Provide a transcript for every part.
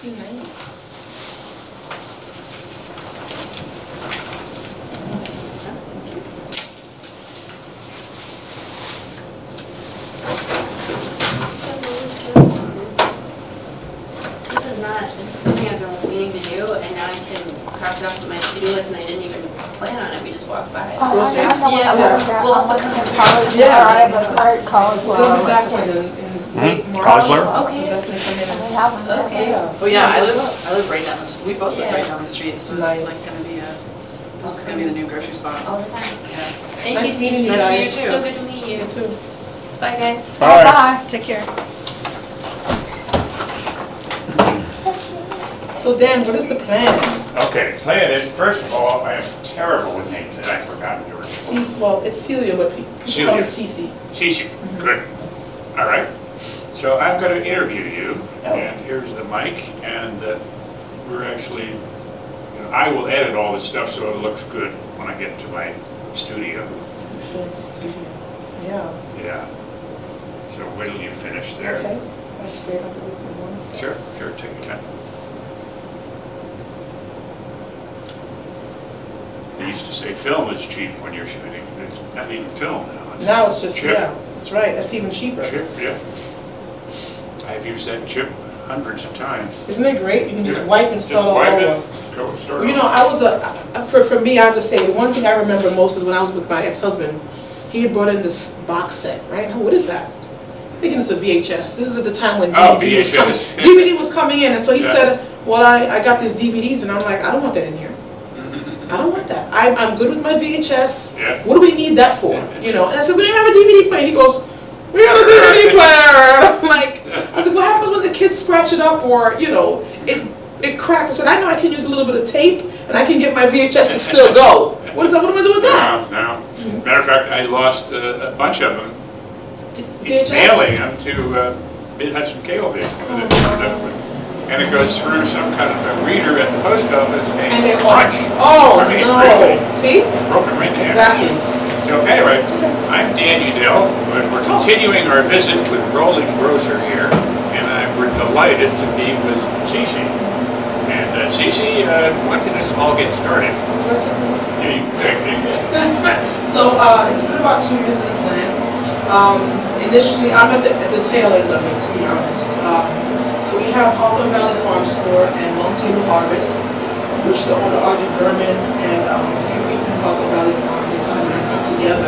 $16.90. This is something I've been meaning to do, and now I can cross it off to my to-do list, and I didn't even plan on it, we just walked by. Oh, Groceries? Yeah, we'll also come in college. Yeah. I have a cart college We'll loan. be back in late March. College learner? So Okay. definitely come in. We have one. Okay. Yeah. Oh yeah, I live right down the, we both live Yeah. right down the street, so Nice. this is like this is gonna be the new grocery spot. All the time. Yeah. Thank Nice you, meeting you Cece. Nice to meet you guys. too. So good to meet you. You too. Bye, guys. Bye. Bye. Take care. So Dan, what is the plan? Okay, plan is, first of all, I am terrible with names, and I've forgotten yours. Well, it's Celia, but people call it Cece. Cece, good. All right. So I'm going to interview you, Oh. and here's the mic, and we're actually, I will edit all this stuff so it looks good when I get to my studio. Fancy studio. Yeah. Yeah. So wait till you finish there. Okay. That's great. I'll be with you one second. Sure, take your time. They used to say film is cheap when you're shooting. It's not even film now. Now it's just, chip. yeah, that's right. That's even cheaper. Chip, yeah. I've used that chip hundreds of times. Isn't it great? You can just Yeah. wipe and start all Just over. wipe it, go start Well, you know, over. I was for me, I have to say, the one thing I remember most is when I was with my ex-husband, he had brought in this box set, right? What is that? I'm thinking it's a VHS. This is at the time when Oh, DVD was coming. VHS. DVD was coming in, and so he Yeah. said, well, I got these DVDs, and I'm like, I don't want that in here. I don't want that. I'm good with my VHS. Yeah. What do we need that for? You know, and I said, we didn't have a DVD player. He goes, we got a DVD player. And I'm like, I said, what happens when the kids scratch it up or, you know, it cracks? I said, I know I can use a little bit of tape and I can get my VHS to still go. What am I going to do with that? No. Matter of fact, I lost a bunch of them, VHS? mailing them to Mid-Hudson Cable Vehicle. And it goes through some kind of a reader at the post office and And they crunch. Oh, I mean, no. really. See? Broken right there. Exactly. So anyway, I'm Dan Udell. We're continuing our visit with Rolling Grocer here, and we're delighted to be with Cece. And Cece, when can this all get started? Do I take the one? Yeah, you think. So it's been about 2 years in the plan. Initially, I'm at the tail end of it, to be honest. So we have Hawthorne Valley Farm Store and Long Table Harvest, which the owner Audrey Berman and a few people from Hawthorne Valley Farm decided to come together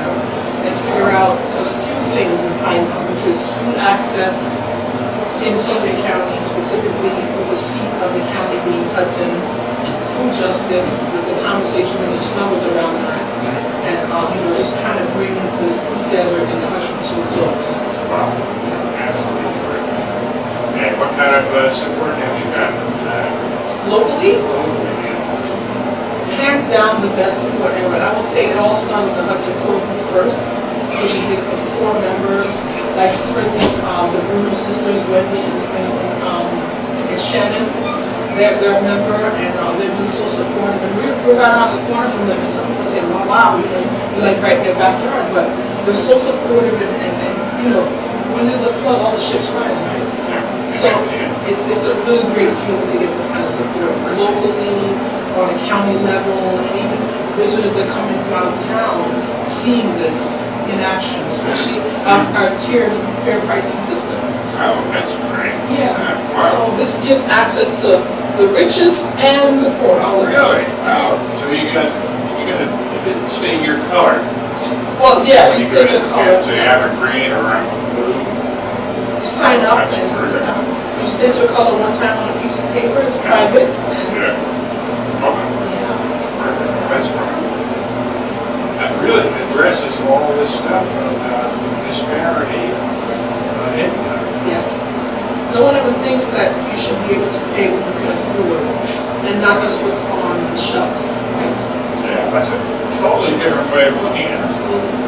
and figure out sort of a few things with IMA, which is food access in Columbia County, specifically with the seat of the county being Hudson, food justice, the conversations and the struggles around that, and just trying to bring the food desert in the Hudson to a close. Wow, absolutely terrific. And what kind of support have you got? Locally, Locally, hands down the best support ever. And I would say it all started with the Hudson Core Group first, which is made up of core members, like for instance, the Bruno sisters, Wendy and Shannon. They're a member, and they've been so supportive. And we're right around the corner from them, and some people say, well, wow, you're like right in their backyard. But they're so supportive, and when there's a flood, all the ships rise, right? So it's a really great feeling to get this kind of support locally, on a county level, and even visitors that come in from out of town seeing this in action, especially our tiered fair pricing system. Oh, that's great. Yeah. Wow. So this gives access to the richest and the poorest. Oh, of really? us. Wow. So you got to stay your color. Well, yeah, you state your color. So you have a green or a blue. You sign up That's and terrific. you state your color one time on a piece of paper. It's private. And Yeah. Okay. That's wonderful. That really addresses all this stuff about disparity yes, in income. yes. No one ever thinks that you should be able to pay what you can afford, and not just what's on the shelf, right? Yeah, that's a totally different way of looking at it. Absolutely.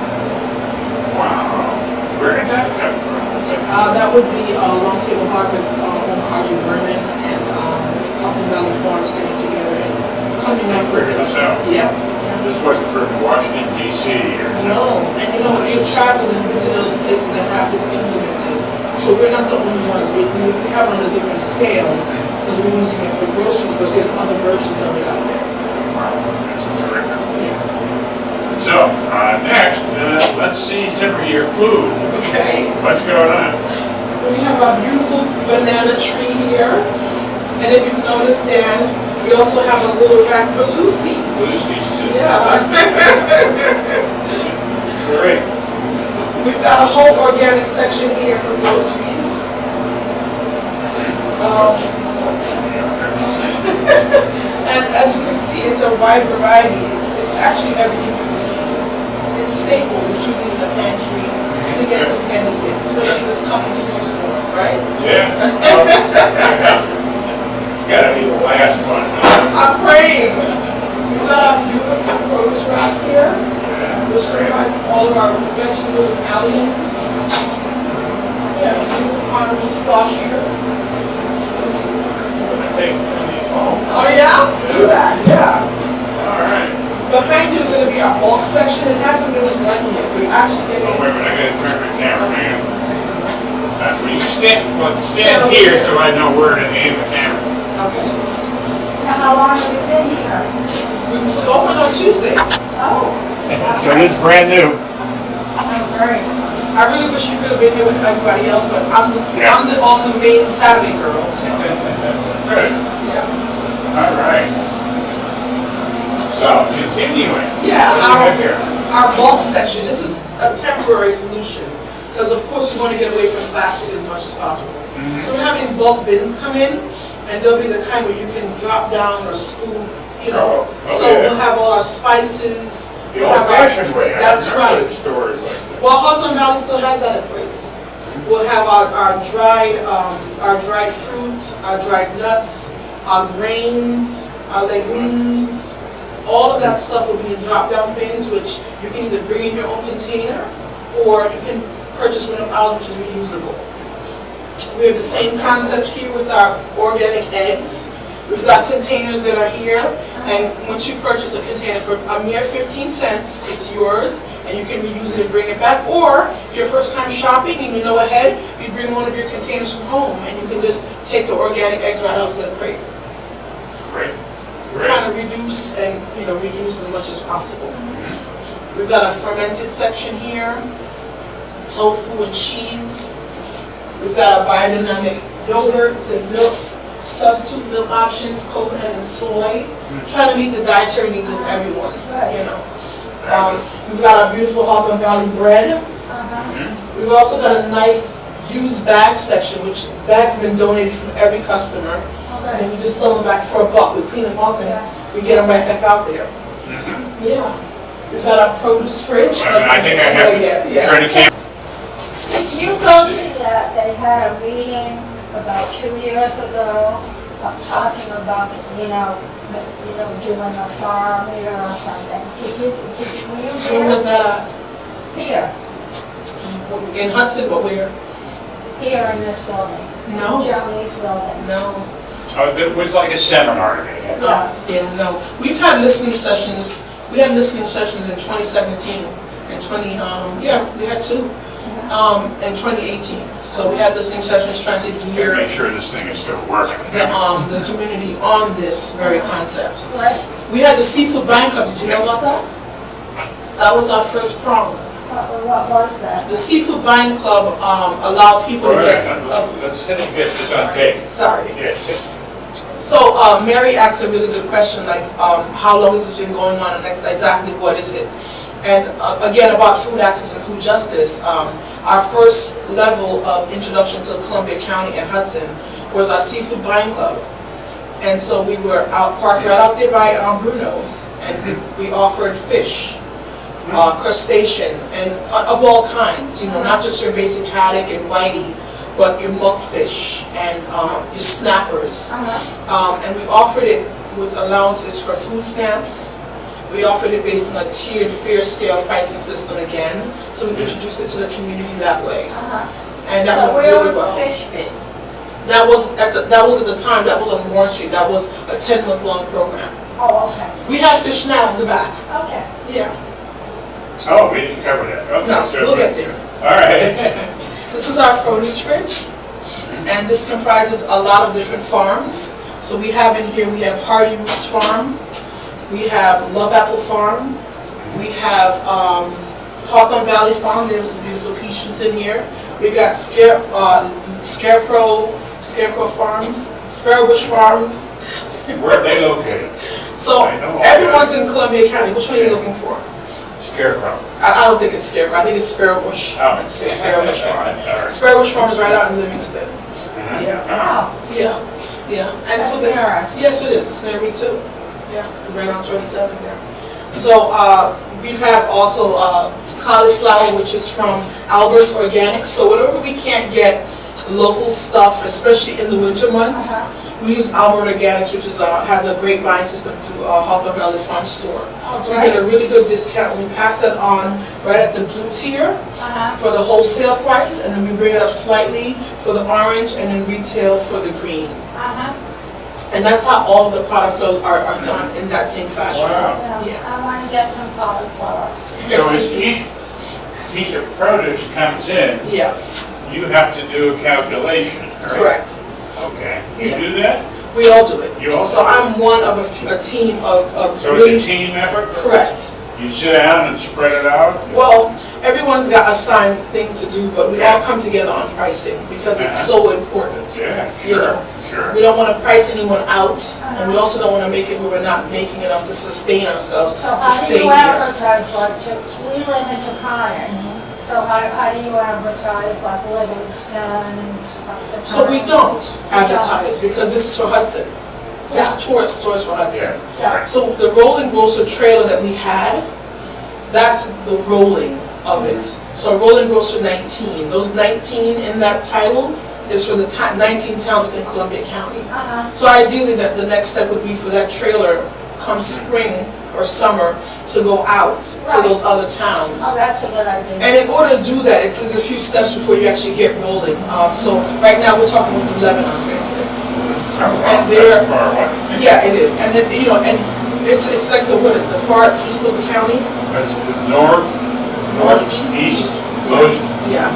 Wow. Where did that come from? That would be Long Table Harvest on Audrey Berman and Hawthorne Valley Farm sitting together and coming up with Figured this out. Yep. This wasn't from Washington, D.C. or No, and they've traveled and visited other places that have this implemented. So we're not the only ones. We have it on a different scale, because we're using it for groceries, but there's other versions of it out there. Wow, that's terrific. Yeah. So, next, let's see some of your food. Okay. What's going on? So we have our beautiful banana tree here. And if you notice, Dan, we also have a little rack for Lucy's. Lucy's too. Yeah. Great. We've got a whole organic section here for groceries. And as you can see, it's a wide variety. It's actually everything you need. It's staples that you need in the pantry to get anything, especially this coming snowstorm, right? Yeah. It's gotta be the last one. I'm praying. We've got our beautiful produce rack here, which comprises all of our vegetables and alliums. Yeah, beautiful carnival squash here. Take some of these home. Oh yeah? Do that, yeah. All right. Behind you is going to be our bulk section. It hasn't really done yet. We're actually Oh, getting... wait a minute, I gotta turn my camera, hang on. Will you stand Stand over here here. so I know where to aim the camera? Okay. Now, how long have you been here? We opened on Tuesday. Oh, So this is brand new. great. I really wish you could have been here with everybody else, but I'm on the main Saturday girl, so... Good. Yeah. All right. So, continuing. Yeah, What do we have here? our bulk section, this is a temporary solution, because of course we want to get away from plastic as much as possible. So we're having bulk bins come in, and they'll be the kind where you can drop down or scoop, you know. Oh, So yeah. we'll have all our spices. The we'll have our- old-fashioned way. That's I remember right. stores like this. Well, Hudson Valley still has that in place. We'll have our dried fruits, our dried nuts, our grains, our legumes. All of that stuff will be in drop-down bins, which you can either bring in your own container, or you can purchase one of ours, which is reusable. We have the same concept here with our organic eggs. We've got containers that are here, and once you purchase a container for a mere 15 cents, it's yours, and you can reuse it and bring it back. Or, if you're first time shopping and you know ahead, you bring one of your containers from home, and you can just take the organic eggs right out of the crate. Great. We're trying to reduce and, reuse as much as possible. We've got a fermented section here, tofu and cheese. We've got our biodynamic yogurts and milks, substitute milk options, coconut and soy, trying to meet the dietary needs of everyone, We've got our beautiful Hawthorne Valley bread. We've also got a nice used bag section, which bags have been donated from every customer. And then we just sell them back for $1. We clean them up and we get them right back out there. Yeah. We've got our produce fridge. I think I have to turn the camera. Did you go to that, they had a meeting about 2 years ago, talking about, doing a farm here or something? Were you Where was there? that Here, in Hudson, but where? here in this building. No. Johnny's building. No. Oh, it was like a seminar they had. No. We've had listening sessions. We had listening sessions in 2017 and we had two in 2018. So we had listening sessions trying to gear Make sure this thing is still working. the community on this very concept. What, We had the Seafood Buying Club. Did you know about that? That was our first prong. what was that? The Seafood Buying Club allowed people to get. Let's get this on tape. Sorry. Yes. So Mary asked a really good question, like how long has this been going on and exactly what is it? And again, about food access and food justice, our first level of introduction to Columbia County and Hudson was our Seafood Buying Club. And so we were parked right out there by Bruno's, and we offered fish, crustacean, and of all kinds, not just your basic haddock and whitey, but your monkfish and your snappers. And we offered it with allowances for food stamps. We offered it based on a tiered fair scale pricing system again, so we introduced it to the community that way. And that So went where really would well. the fish be? That was at the time, that was on Warren Street. That was a 10-month-long program. Oh, okay, We have fish now in the back. okay. Yeah. Oh, we didn't cover that. Okay, No, so- we'll get there. All right. This is our produce fridge, and this comprises a lot of different farms. So we have in here, we have Hardy Roots Farm, we have Love Apple Farm, we have Hawthorne Valley Farm. There's some beautiful peaches in here. We got Scarecrow Farms, Sparrowbush Farms. Where are they located? So I know all everyone's in Columbia County. Which one are you looking for? Scarecrow. I don't think it's Scarecrow. I think it's Sparrowbush. Oh. It's Sparrowbush Farm. All right. Sparrowbush Farm is right out in Livingston. Uh-huh. Yeah, Oh, yeah. And so that's near us. yes, it is. It's near me too. Yeah, right on 27 there. So we have also cauliflower, which is from Albert's Organics. So whatever we can't get local stuff, especially in the winter months, we use Albert Organics, which is has a great buying system to Hawthorne Valley Farm Store. So we get a really good discount. We pass that on right at the blue tier for the wholesale price, and then we bring it up slightly for the orange, and then retail for the green. And that's how all of the products are done in that same fashion. Wow. Yeah. I want to get some cauliflower. So as each piece of produce comes in, Yeah, you have to do a calculation, right? correct. Okay. You Yeah. do that? We all do it. You all So do it? I'm one of a team of So really, it's a team effort? correct. You sit down and spread it out? Well, everyone's got assigned things to do, but we all come together on pricing because it's so important. Yeah, You sure, know, sure. we don't want to price anyone out, and we also don't want to make it where we're not making enough to sustain ourselves, So to how do stay you here. advertise, like, we live in Taconic, so how do you advertise, like Livingston? So we don't advertise because this is for Hudson. This tourist stores for Hudson. Yeah. So the Rolling Grocer trailer that we had, that's the rolling of it. So Rolling Grocer 19, those 19 in that title is for the 19 towns within Columbia County. So ideally, that the next step would be for that trailer come spring or summer to go out to those other towns. Oh, that's a good idea. And in order to do that, there's a few steps before you actually get rolling. So right now we're talking with New Lebanon, for instance. And they're, That's far away. yeah, it is. And then, and it's like the, what is the far east of the county? That's the northeast most. Yeah.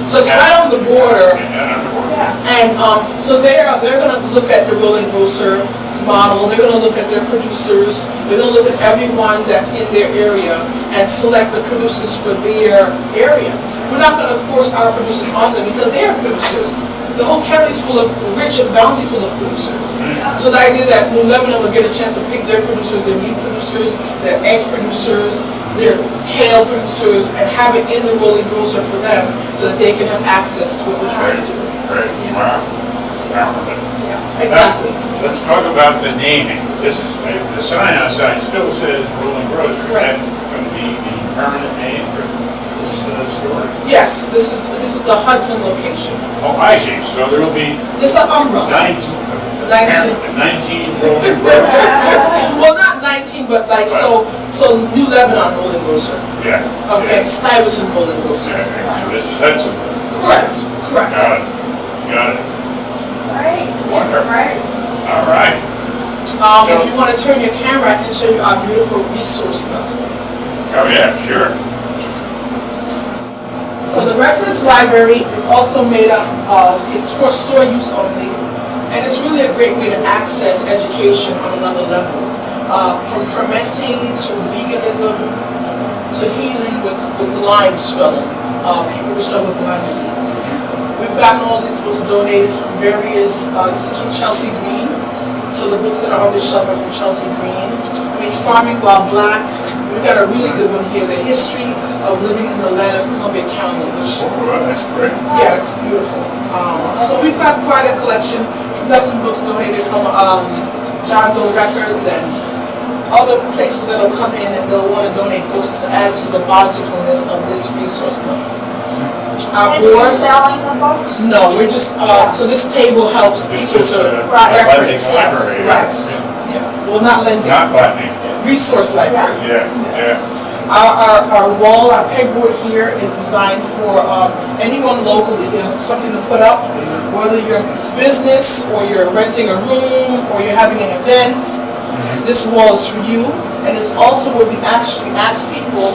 So it's right on the border. And so they're going to look at the Rolling Grocer's model. They're going to look at their producers. They're going to look at everyone that's in their area and select the producers for their area. We're not going to force our producers on them because they have producers. The whole county is full of rich and bountiful of producers. So the idea that New Lebanon will get a chance to pick their producers, their meat producers, their egg producers, their kale producers, and have it in the Rolling Grocer for them so that they can have access to what we're trying to do. Great, wow. Yeah, exactly. Let's talk about the naming. This is, the sign outside still says Rolling Grocer. Right. That's going to be the permanent name for this store? Yes, this is the Hudson location. Oh, I see. So there will be It's an umbrella. 19 Rolling Grocers. Well, not 19, but like, so New Lebanon Rolling Grocer. Yeah. Okay, Stuyvesant Rolling Grocer. Yeah, so this is Hudson. Correct, correct. Got it. Got it. Great. Wonderful. Great. All right. If you want to turn your camera, I can show you our beautiful resource nook. Oh, yeah, sure. So the reference library is also made up of, it's for store use only, and it's really a great way to access education on another level. From fermenting to veganism to healing with Lyme struggle, people who struggle with Lyme disease. We've gotten all these books donated from various, this is from Chelsea Green, so the books that are on this shelf are from Chelsea Green. I mean, Farming While Black, we've got a really good one here, The History of Living in the Land of Columbia County, which, Oh, that's great. yeah, it's beautiful. So we've got quite a collection. We've got some books donated from John Doe Records and other places that will come in and they'll want to donate books to add to the bountifulness of this resource nook. Our And you're board, selling the books? no, we're just, so this table helps It's people just to a reference. library. Right, yeah, well, not lending, Not botany. resource library. Yeah, yeah. Our wall, our pegboard here is designed for anyone locally. There's something to put up, whether you're business or you're renting a room or you're having an event. This wall is for you, and it's also where we actually ask people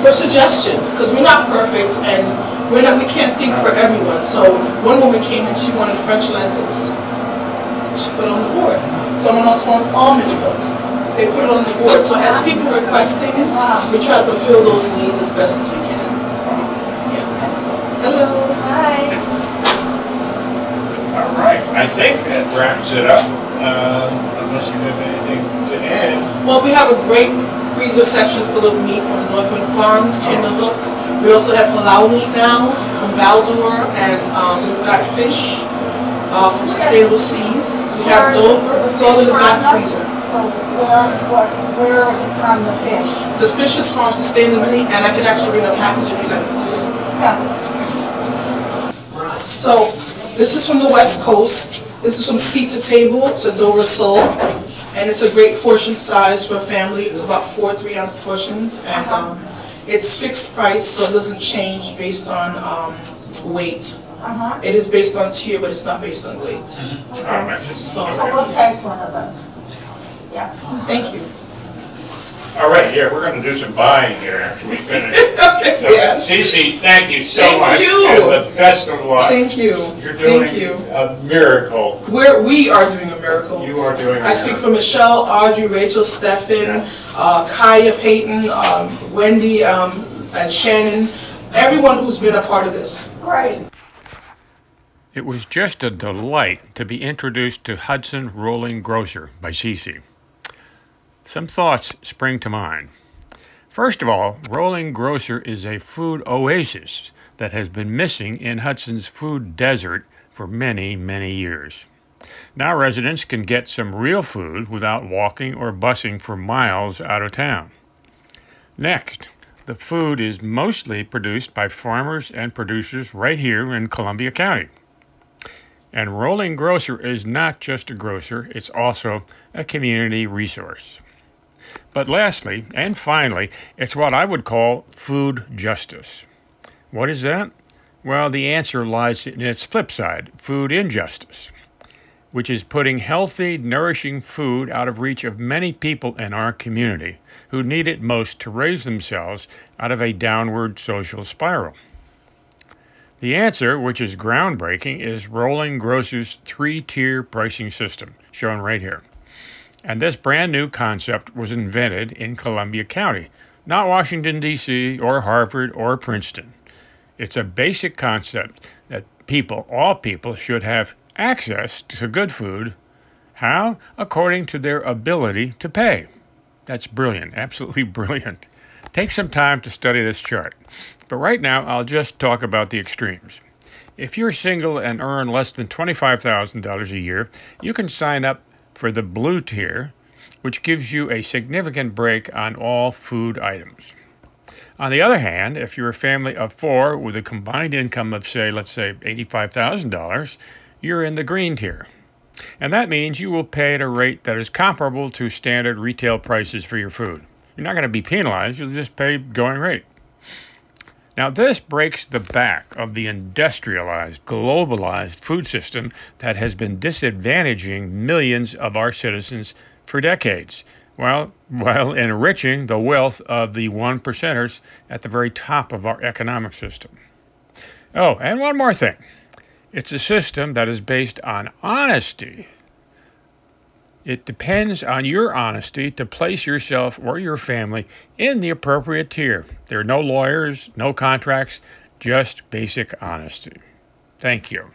for suggestions, because we're not perfect and we can't think for everyone. So one woman came and she wanted French lentils. she put it on the board. Someone else wants almond milk. They put it on the board. So as people request things, we try to fulfill those needs as best as we can. Yeah. Hello. Hi. All right, I think that wraps it up, unless you have anything to add. Well, we have a great freezer section full of meat from Northwind Farms, Kinderhook. We also have halal meat now from Baldur, and we've got fish from Sustainable Seas. We have Dover. It's all in the back freezer. Where is it from, the fish? The fish is farmed sustainably, and I can actually bring a package if you'd like to see it. Yeah. So, this is from the West Coast. This is from Seat to Table. It's a Dover sole. And it's a great portion size for a family. It's about 4 3-ounce portions. And it's fixed price, so it doesn't change based on weight. It is based on tier, but it's not based on weight. Okay. So, So we'll taste one of those. Yeah. thank you. All right, yeah, we're going to do some buying here after we finish. Okay, So, yeah. Cece, thank you so Thank much. you. And the best of luck. Thank you. You're doing Thank you. a miracle. We are doing a miracle. You are doing a I speak for miracle. Michelle, Audrey, Rachel, Stephen, Kaya, Peyton, Wendy, and Shannon, everyone who's been a part of this. Great. It was just a delight to be introduced to Hudson Rolling Grocer by Cece. Some thoughts spring to mind. First of all, Rolling Grocer is a food oasis that has been missing in Hudson's food desert for many, many years. Now residents can get some real food without walking or busing for miles out of town. Next, the food is mostly produced by farmers and producers right here in Columbia County. And Rolling Grocer is not just a grocer, it's also a community resource. But lastly, and finally, it's what I would call food justice. What is that? Well, the answer lies in its flip side, food injustice, which is putting healthy, nourishing food out of reach of many people in our community who need it most to raise themselves out of a downward social spiral. The answer, which is groundbreaking, is Rolling Grocer's 3-tier pricing system, shown right here. And this brand new concept was invented in Columbia County, not Washington, D.C., or Harvard, or Princeton. It's a basic concept that all people should have access to good food. How? According to their ability to pay. That's brilliant, absolutely brilliant. Take some time to study this chart. But right now, I'll just talk about the extremes. If you're single and earn less than $25,000 a year, you can sign up for the blue tier, which gives you a significant break on all food items. On the other hand, if you're a family of 4 with a combined income of, let's say $85,000, you're in the green tier. And that means you will pay at a rate that is comparable to standard retail prices for your food. You're not going to be penalized, you'll just pay going rate. Now, this breaks the back of the industrialized, globalized food system that has been disadvantaging millions of our citizens for decades, while enriching the wealth of the 1%ers at the very top of our economic system. Oh, and one more thing. It's a system that is based on honesty. It depends on your honesty to place yourself or your family in the appropriate tier. There are no lawyers, no contracts, just basic honesty. Thank you.